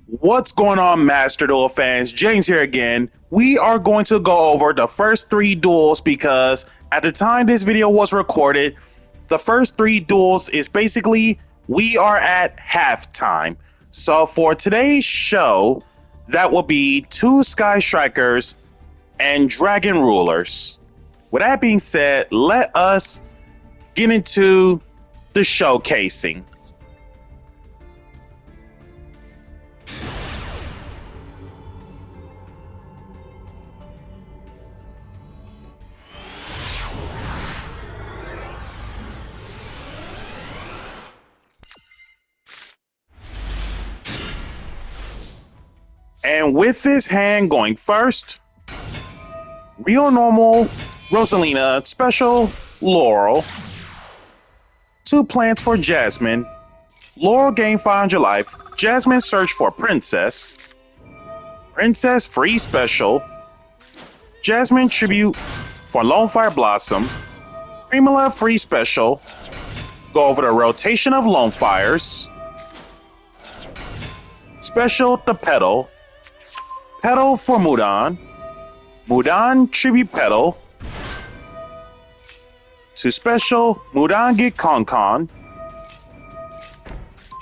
What's going on, Master Duel fans? James here again. We are going to go over the first three duels because at the time this video was recorded, the first three duels is basically we are at halftime. So for today's show, that will be two Sky Strikers and Dragon Rulers. With that being said, let us get into the showcasing. And with this hand going first, Real Normal, Rosalina, Special, Laurel. Two plants for Jasmine. Laurel gain 500 life. Jasmine search for Princess. Princess free special. Jasmine tribute for Lone Fire Blossom. Primula free special. Go over the rotation of Lone Fires. Special the Petal. Petal for Mudan. Mudan tribute Petal. To special, Mudan get Con.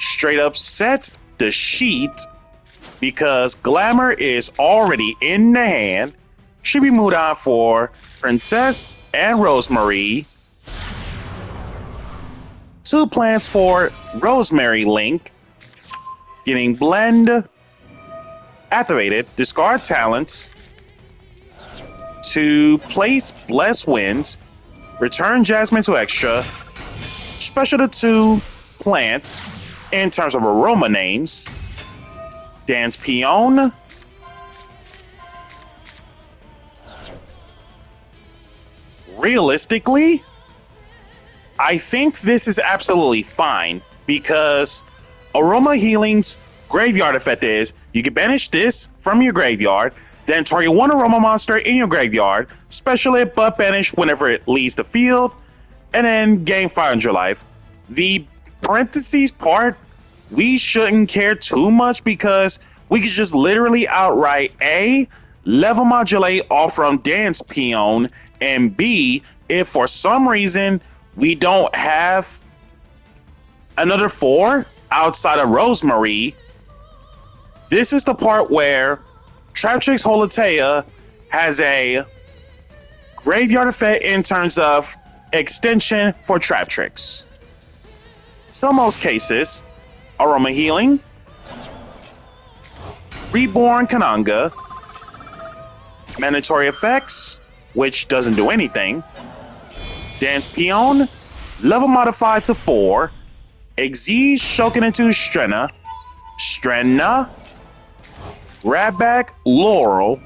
Straight up set the sheet because Glamour is already in the hand. Tribute Mudan for Princess and Rosemary. Two plants for Rosemary Link. Getting Blend activated. Discard talents to place Blessed Winds. Return Jasmine to extra. Special to two plants in terms of aroma names. Dance Peon. Realistically, I think this is absolutely fine because Aroma Healing's graveyard effect is you can banish this from your graveyard, then target one aroma monster in your graveyard, special it but banish whenever it leaves the field, and then gain 500 life. The parentheses part, we shouldn't care too much because we could just literally outright A, level modulate off from Dance Peon, and B, if for some reason we don't have another 4 outside of Rosemary, this is the part where Traptrix Holotea has a graveyard effect in terms of extension for Traptrix. So most cases, Aroma Healing, Reborn Kananga, Mandatory Effects, which doesn't do anything, Dance Peon, level modified to 4, Exige Shoken into Strenna, grab back Laurel.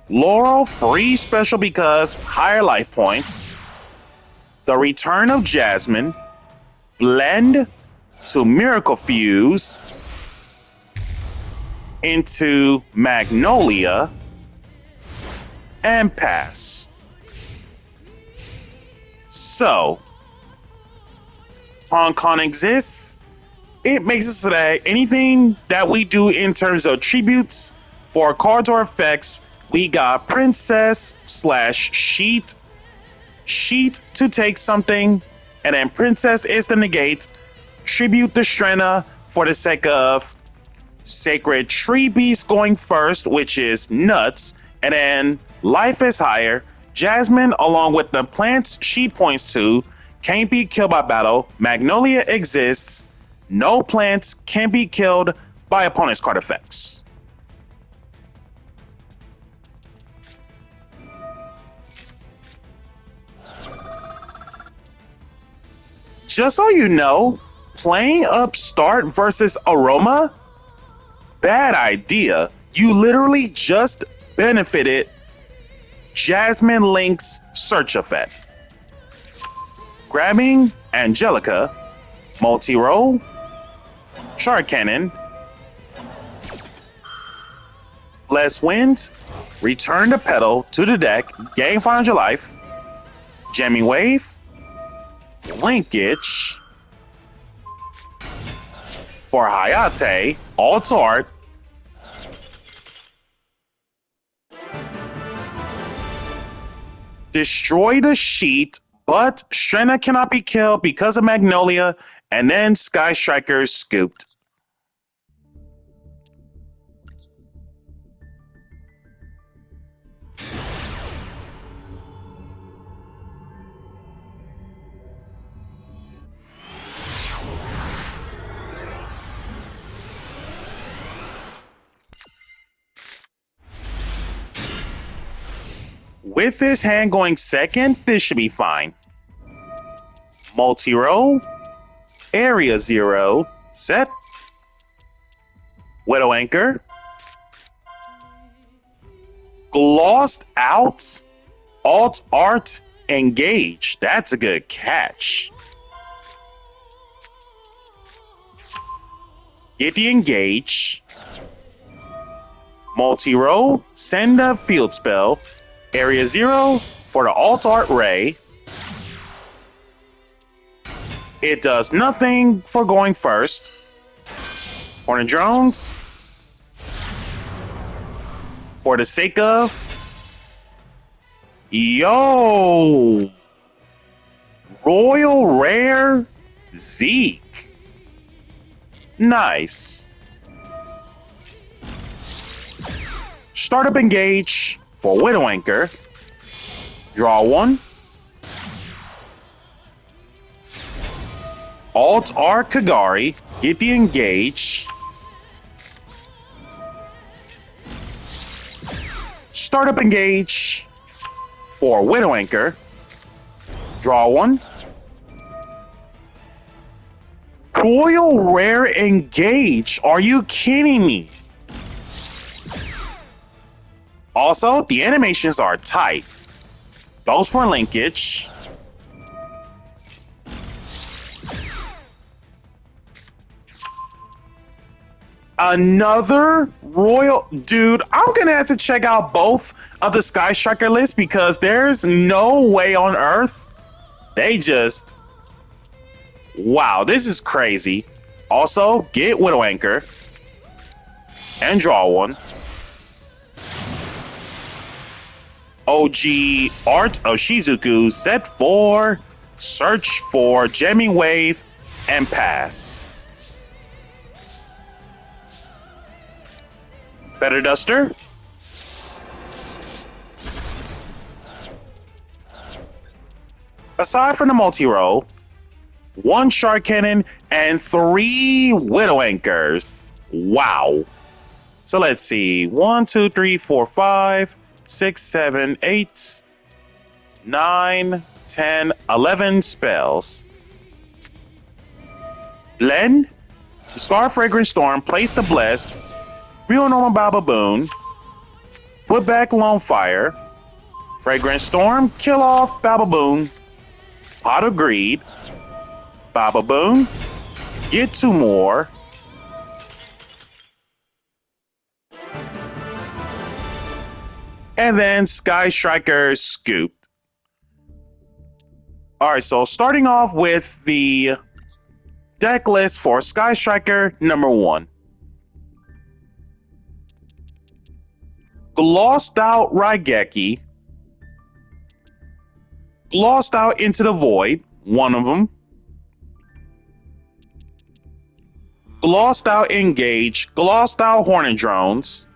Laurel free special because higher life points. The return of Jasmine. Blend to Miracle Fuse into Magnolia. And pass. So, Con exists. It makes it so that anything that we do in terms of tributes for cards or effects, we got Princess / Sheet to take something, and then Princess is the negate, tribute the Strenna for the sake of Sacred Tree Beast going first, which is nuts, and then life is higher. Jasmine, along with the plants she points to, can't be killed by battle. Magnolia exists. No plants can be killed by opponent's card effects. Just so you know, playing Upstart versus Aroma, bad idea. You literally just benefited Jasmine Link's search effect. Grabbing Angelica, multi-roll, Shard Cannon, Blessed Winds, return the Petal to the deck, gain 500 life, Jamming Wave, Linkage for Hayate, Alt Art, Destroy the sheet, but Strenna cannot be killed because of Magnolia, and then Sky Striker scooped. With his hand going second, this should be fine. Multi-roll, Area 0, set. Widow Anchor. Glossed out, Alt Art, Engage. That's a good catch. Get the Engage. Multi-roll, send a field spell. Area 0 for the Alt Art Ray. It does nothing for going first. Hornet Drones. For the sake of... Yo! Royal Rare Zeke. Nice. Startup Engage for Widow Anchor. Draw one. Alt R Kagari. Get the Engage. Startup Engage for Widow Anchor. Draw one. Royal Rare Engage. Are you kidding me? Also, the animations are tight. Goes for linkage. Another Royal... Dude, I'm gonna have to check out both of the Sky Striker lists because there's no way on earth they just... Wow, this is crazy. Also, get Widow Anchor. And draw one. OG Art of Shizuku set for search for Jamming Wave and pass. Feather Duster. Aside from the multi-roll, one Shark Cannon and 3 Widow Anchors. Wow. So let's see. 1, 2, 3, 4, 5, 6, 7, 8, 9, 10, 11 spells. Blend. Discard Fragrant Storm. Place the Blessed. Real Normal Bababoon. Put back Lone Fire. Fragrant Storm. Kill off Bababoon. Pot of Greed. Bababoon. Get 2 more. And then Sky Striker scooped. Alright, so starting off with the deck list for Sky Striker number 1. Glossed out Raigeki. Glossed out Into the Void, one of them. Glossed out Engage. Glossed out Hornet Drones.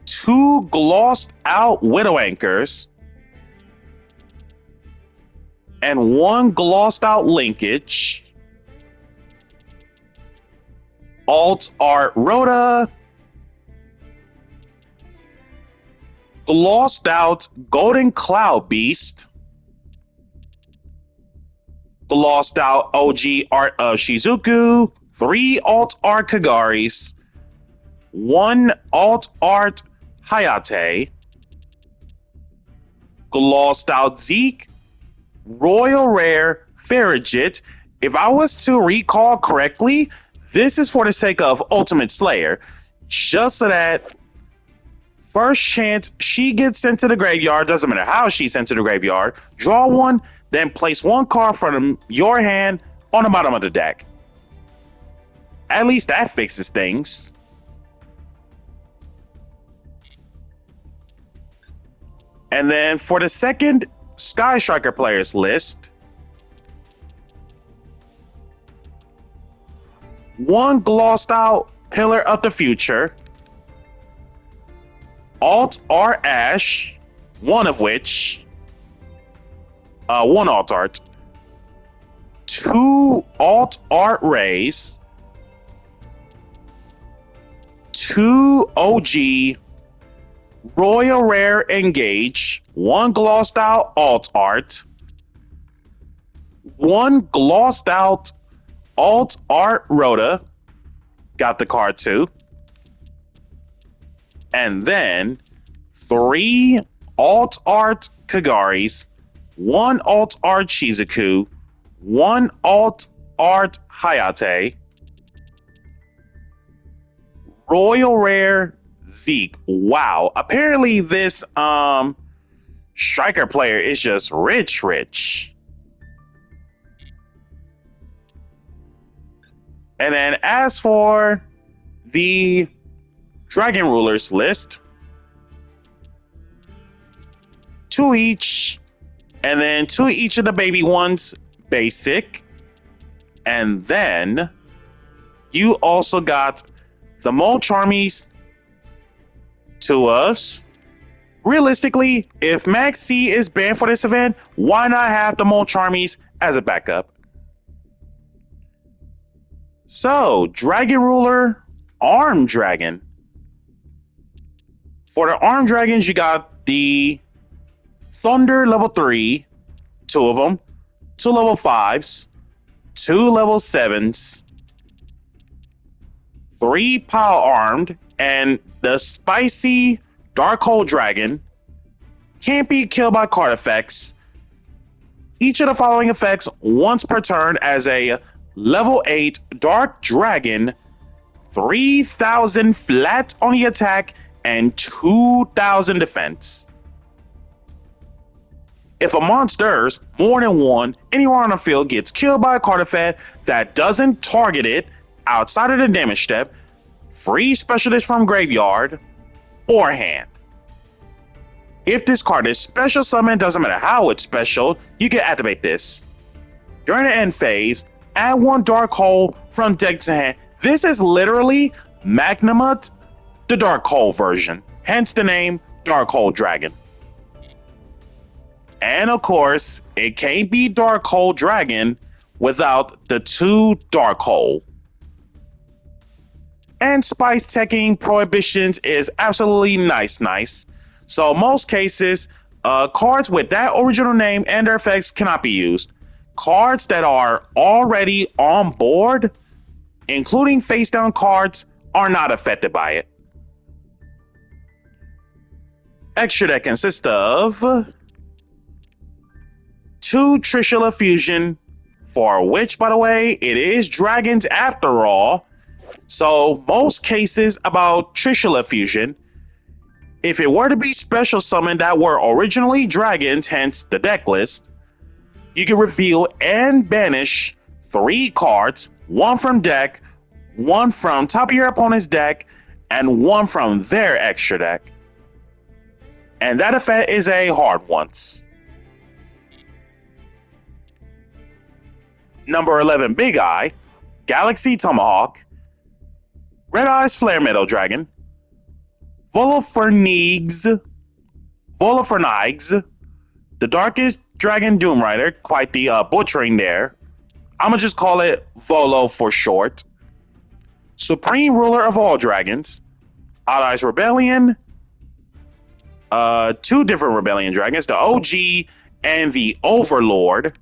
2 glossed out Widow Anchors. And 1 glossed out Linkage. Alt Art Rhoda. Glossed out Golden Cloud Beast. Glossed out OG Art of Shizuku. 3 Alt Art Kagaris. 1 Alt Art Hayate. Glossed out Zeke. Royal Rare Farragut. If I was to recall correctly, this is for the sake of Ultimate Slayer. Just so that first chance she gets sent to the graveyard, doesn't matter how she's sent to the graveyard, draw 1, then place 1 card from your hand on the bottom of the deck. At least that fixes things. And then for the second Sky Striker players list, one glossed out Pillar of the Future, Alt R Ash, one of which, one Alt Art, two Alt Art Rays, two OG Royal Rare Engage, one glossed out Alt Art, one glossed out Alt Art Rhoda, got the card too, and then three Alt Art Kagaris, one Alt Art Shizuku, one Alt Art Hayate, Royal Rare Zeke. Wow. Apparently this striker player is just rich. And then as for the Dragon Rulers list, two each, and then two each of the baby ones basic. And then you also got the Mole Charmies to us. Realistically, if Max C is banned for this event, why not have the Mole Charmies as a backup? So, Dragon Ruler, Arm Dragon. For the Arm Dragons, you got the Thunder level 3, two of them, two level 5s, two level 7s, three Power Armed, and the Spicy Dark Hole Dragon can't be killed by card effects. Each of the following effects once per turn as a level 8 Dark Dragon, 3,000 flat on the attack and 2,000 defense. If a monster's more than one anywhere on the field gets killed by a card effect that doesn't target it outside of the damage step, free specialist from graveyard or hand. If this card is special summoned, doesn't matter how it's special, you can activate this. During the end phase, add one Dark Hole from deck to hand. This is literally Magnamut, the Dark Hole version, hence the name Dark Hole Dragon. And of course, it can't be Dark Hole Dragon without the two Dark Hole. And spice teching prohibitions is absolutely nice. So most cases, cards with that original name and their effects cannot be used. Cards that are already on board, including face down cards, are not affected by it. Extra deck consists of two Trishula Fusion, for which, by the way, it is dragons after all. So most cases about Trishula Fusion, if it were to be special summoned that were originally dragons, hence the deck list, you can reveal and banish three cards, one from deck, one from top of your opponent's deck, and one from their extra deck. And that effect is a hard once. Number 11, Big Eye, Galaxy Tomahawk, Red Eyes Flare Metal Dragon, Volofernigs, the Darkest Dragon Doom Rider, quite the butchering there. I'm gonna just call it Volo for short. Supreme Ruler of All Dragons, Odd Eyes Rebellion, two different Rebellion Dragons, the OG and the Overlord,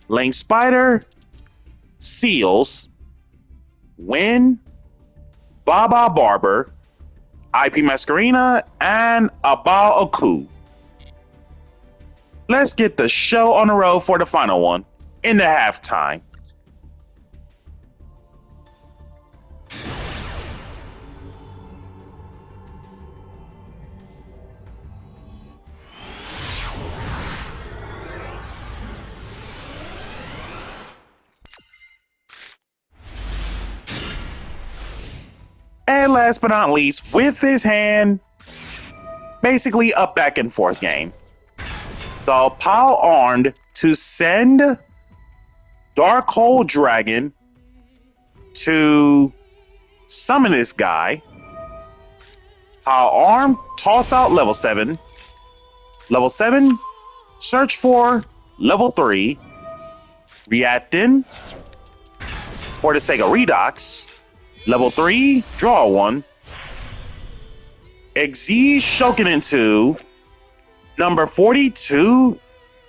Link Spider, Seals, Win, Baba Barber, IP Masquerina, and Abal Aku. Let's get the show on the road for the final one, in the halftime. And last but not least, with his hand, basically a back and forth game. So pile armed to send Dark Hole Dragon to summon this guy. Pile armed, toss out level 7. Level 7, search for level 3. Reactin for the sake of Redox. Level 3, draw 1. Exige Shoken into number 42,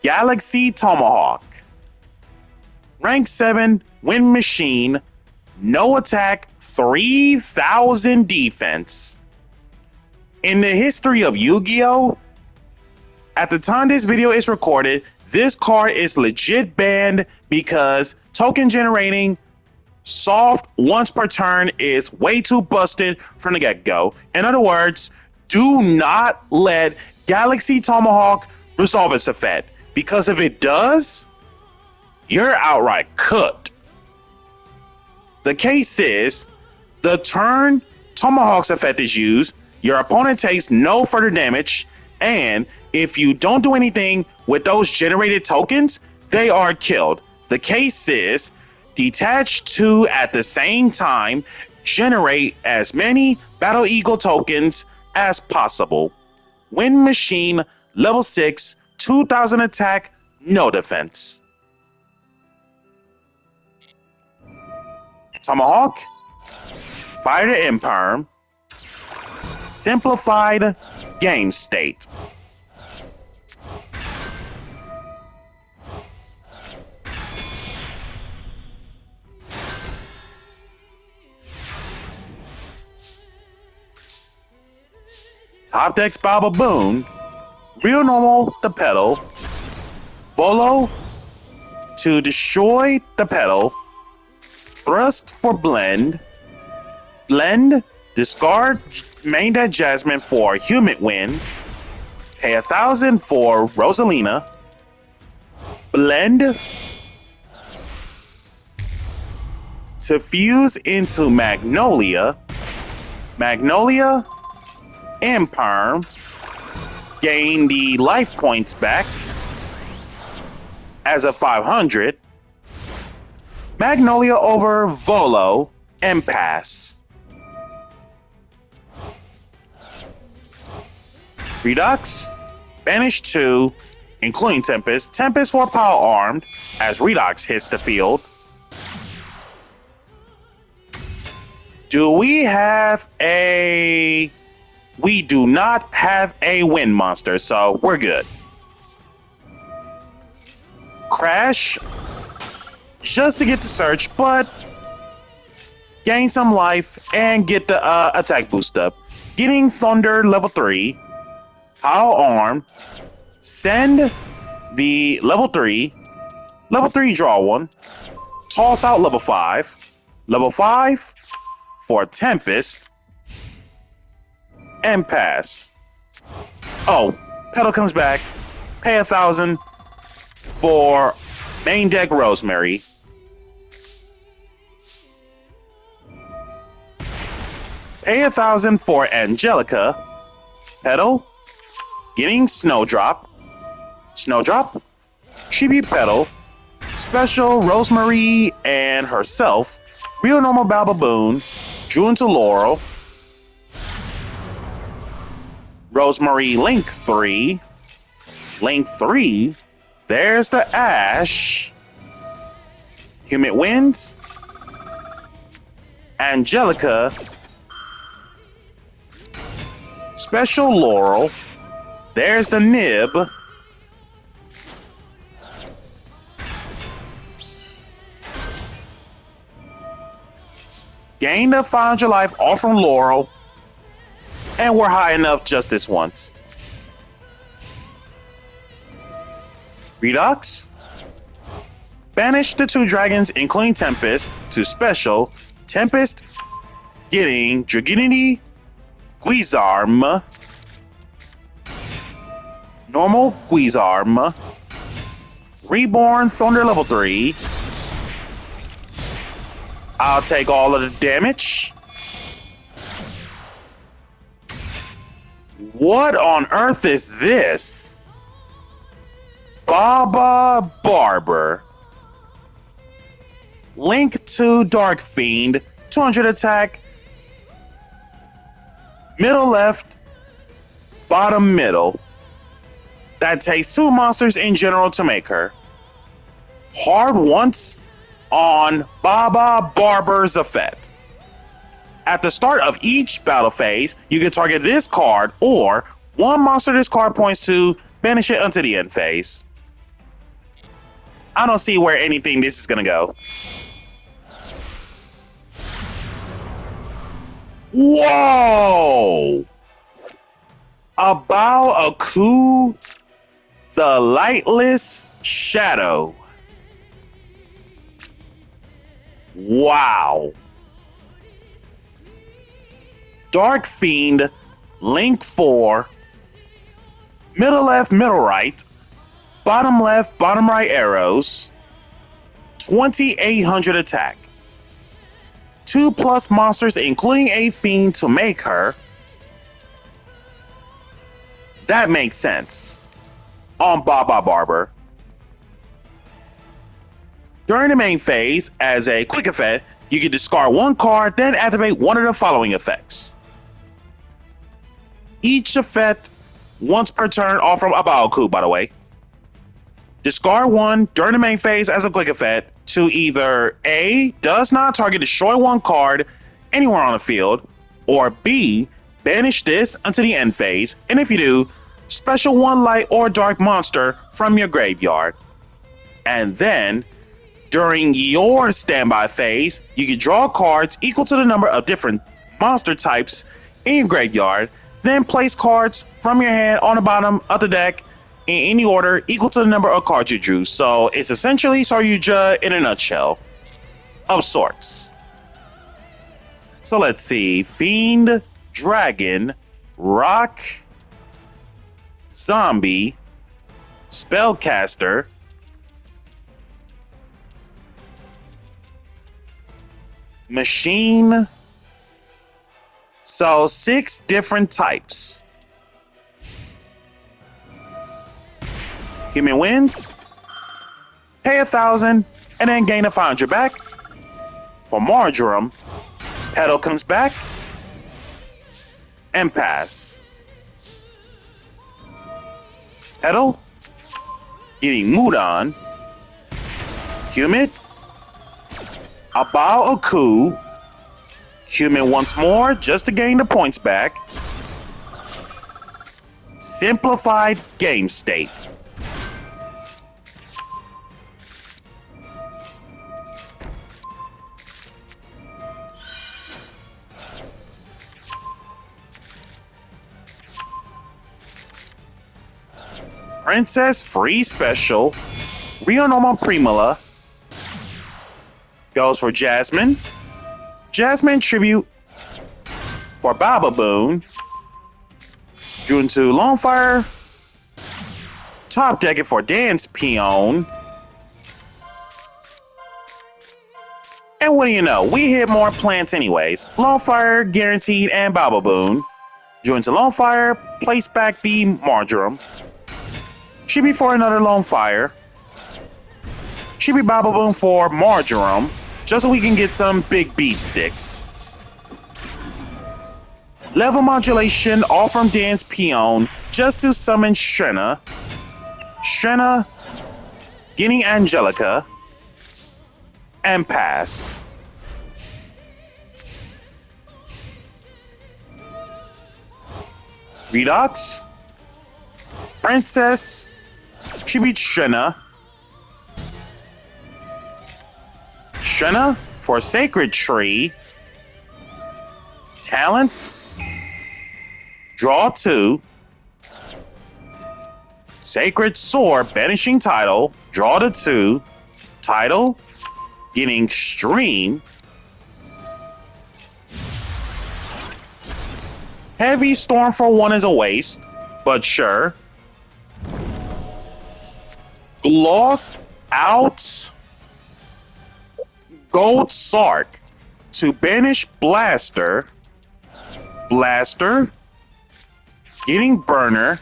Galaxy Tomahawk. Rank 7, Wind Machine, no attack, 3000 defense. In the history of Yu-Gi-Oh!, at the time this video is recorded, this card is legit banned because token generating soft once per turn is way too busted from the get-go. In other words, do not let Galaxy Tomahawk resolve its effect, because if it does, you're outright cooked. The case is, the turn Tomahawk's effect is used, your opponent takes no further damage, and if you don't do anything with those generated tokens, they are killed. The case is, detach 2 at the same time, generate as many Battle Eagle tokens as possible. Wind Machine, level 6, 2000 attack, no defense. Tomahawk, Fire the Imperm, simplified game state. Top decks Bababoon, Real Normal the pedal, Volo to destroy the pedal, Thrust for Blend, Blend, discard main deck Jasmine for Humid Winds, pay 1000 for Rosalina, Blend to fuse into Magnolia, Magnolia, Imperm, gain the life points back as a 500, Magnolia over Volo, and pass. Redux, banish 2, including Tempest. Tempest for Power Armed, as Redux hits the field. Do we have a... We do not have a wind monster, so we're good. Crash, just to get the search, but gain some life and get the attack boost up. Getting Thunder level 3, Power Arm, send the level 3 draw 1, toss out level 5 for Tempest, and pass. Oh, pedal comes back, pay 1000 for main deck Rosemary. Pay 1000 for Angelica. Pedal, getting Snowdrop, Chibi Pedal, special Rosemary and herself, Real Normal Bababoon, drew into Laurel, Rosemary Link 3, there's the Ash, Humid Winds, Angelica, special Laurel, there's the Nib, gained a 500 life off from Laurel, and we're high enough just this once. Redux, banish the 2 dragons, including Tempest, to special. Tempest getting Draginity, Guizarm, normal Guizarm, Reborn Thunder level 3. I'll take all of the damage. What on earth is this? Baba Barber. Link to Dark Fiend, 200 attack, middle left, bottom middle. That takes 2 monsters in general to make her. Hard once on Baba Barber's effect. At the start of each battle phase, you can target this card or one monster this card points to, banish it until the end phase. I don't see where anything this is gonna go. Whoa! About a coup, the Lightless Shadow. Wow. Dark Fiend, Link 4, middle left, middle right, bottom left, bottom right arrows, 2800 attack. 2+ monsters, including a fiend to make her. That makes sense. On Baba Barber. During the main phase, as a quick effect, you can discard 1 card, then activate one of the following effects. Each effect once per turn, all from Abaoku, by the way. Discard 1 during the main phase as a quick effect to either A, does not target destroy 1 card anywhere on the field, or B, banish this until the end phase, and if you do, special 1 light or dark monster from your graveyard. And then, during your standby phase, you can draw cards equal to the number of different monster types in your graveyard, then place cards from your hand on the bottom of the deck in any order equal to the number of cards you drew. So it's essentially Saryuja in a nutshell, of sorts. So let's see. Fiend, Dragon, Rock, Zombie, Spellcaster, Machine. So 6 different types. Human wins, pay 1,000, and then gain a 500 back. For Marjoram, Petal comes back, and pass. Petal, getting Mudan, Humid, Abao Aku, Human once more just to gain the points back. Simplified game state. Princess free special. Rionoma Primula goes for Jasmine. Jasmine tribute for Baba Boon. Drew into Longfire. Top deck it for Dance Peon. And what do you know? We hit more plants anyways. Longfire guaranteed and Baba Boon. Drew into Longfire. Place back the Marjoram. Chibi for another Longfire. Chibi Baba Boon for Marjoram. Just so we can get some big beat sticks. Level modulation, all from Dance Peon, just to summon Strenna. Strenna, getting Angelica, and pass. Redox, Princess, Chibi Strenna. Strenna for Sacred Tree. Talents. Draw 2. Sacred Sword, banishing title. Draw to 2. Title. Getting Stream. Heavy Storm for 1 is a waste, but sure. Lost out. Gold Sark to banish Blaster. Blaster. getting Burner,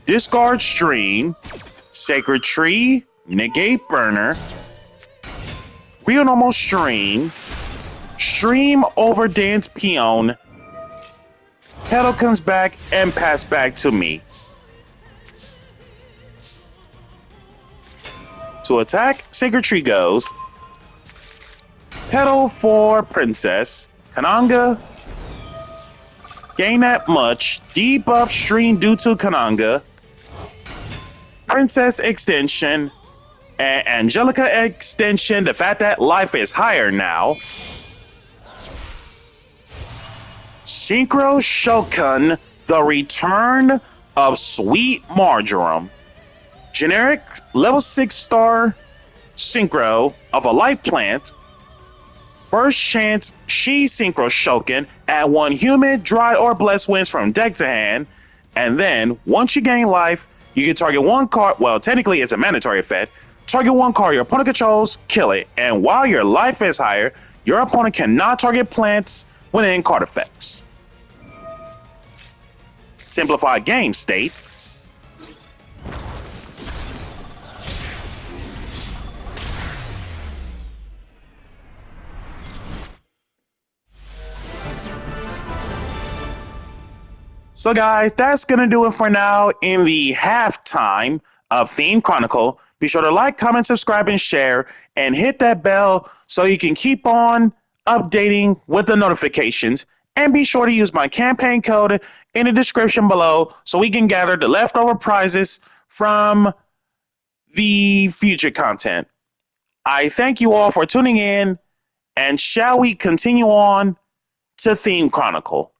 discard Stream, Sacred Tree, negate Burner, real normal Stream over Dance Peon, Petal comes back and pass back to me. To attack, Sacred Tree goes. Petal for Princess. Kananga. Gain that much. Debuff Stream due to Kananga. Princess extension. And Angelica extension. The fact that life is higher now. Synchro Shokan. The return of Sweet Marjoram. Generic level 6 star Synchro of a light plant. First chance she Synchro Shokan. Add 1 humid, dry, or blessed winds from deck to hand. And then once you gain life, you can target 1 card. Well, technically it's a mandatory effect. Target 1 card your opponent controls, kill it. And while your life is higher, your opponent cannot target plants within card effects. Simplified game state. So guys, that's going to do it for now in the halftime of Theme Chronicle. Be sure to like, comment, subscribe, and share, and hit that bell so you can keep on updating with the notifications. And be sure to use my campaign code in the description below so we can gather the leftover prizes from the future content. I thank you all for tuning in, and shall we continue on to Theme Chronicle?